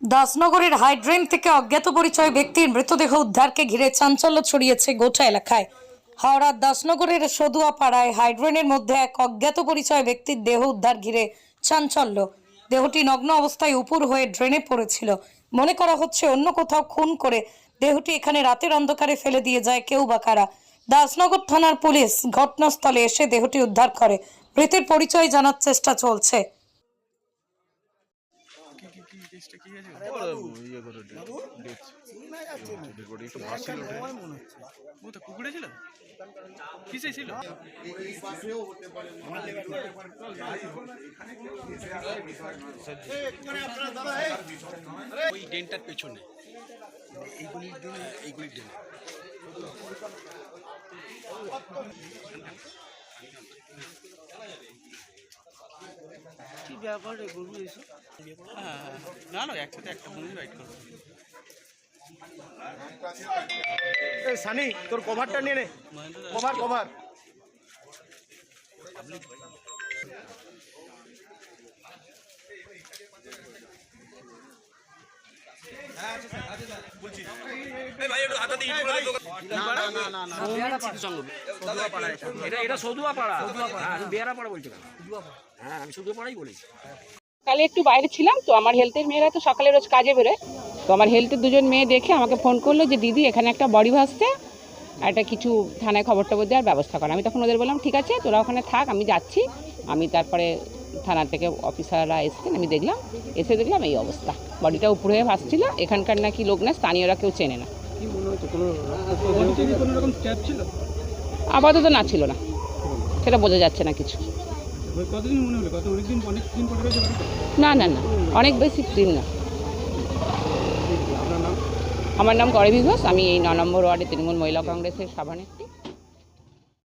দাসনগরের hydrant থেকে অজ্ঞাত পরিচয় ব্যক্তির মৃতদেহ উদ্ধারকে ঘিরে চাঞ্চল্য ছড়িয়েছে গোটা এলাকায়। হাওড়ার দাসনগরের সদুয়াপাড়ায় হাইড্রেনের মধ্যে এক অজ্ঞাত পরিচয় ব্যক্তির দেহ উদ্ধার ঘিরে চাঞ্চল্য। দেহটি নগ্ন অবস্থায় উপুর হয়ে ড্রেনে পড়েছিল। মনে করা হচ্ছে অন্য কোথাও খুন করে দেহটি এখানে রাতের অন্ধকারে ফেলে দিয়ে যায় কেউ বা কারা। দাসনগর থানার পুলিশ ঘটনাস্থলে এসে দেহটি উদ্ধার করে। মৃতের পরিচয় জানার চেষ্টা চলছে। পুকুরে ছিল কিসে ছিল ওই ডেনটার পেছনে এইগুলির ডেনে কি ব্যাপার রে গরু এসে না না একসাথে একটা বন্ধু রাইড করবো। সানি তোর কভারটা নিয়ে নে, কভার কভার এটা সদুয়াপাড়া, আমি বেয়ারাপাড়া বলছি। হ্যাঁ আমি সদুয়াপাড়াই বলেছি। কালে একটু বাইরে ছিলাম তো, আমার হেলথের মেয়েরা তো সকালে রোজ কাজে বেরোয়, তো আমার হেলথের দুজন মেয়ে দেখে আমাকে ফোন করলো যে দিদি এখানে একটা বডি ভাসছে, একটা কিছু থানায় খবর টবর দেওয়ার ব্যবস্থা করা। আমি তখন ওদের বললাম ঠিক আছে তোরা ওখানে থাক, আমি যাচ্ছি। আমি তারপরে থানা থেকে অফিসাররা এসছেন, আমি দেখলাম, এসে দেখলাম এই অবস্থা, বডিটা উপরে হয়ে ভাসছিল। এখানকার নাকি লোক না, স্থানীয়রা কেউ চেনে না। আপাতত না ছিল না, সেটা বোঝা যাচ্ছে না কিছু। না না না, অনেক বেশি দিন না। আমার নাম করবী ঘোষ, আমি এই 9 নম্বর ওয়ার্ডে তৃণমূল মহিলা কংগ্রেসের সভানেত্রী।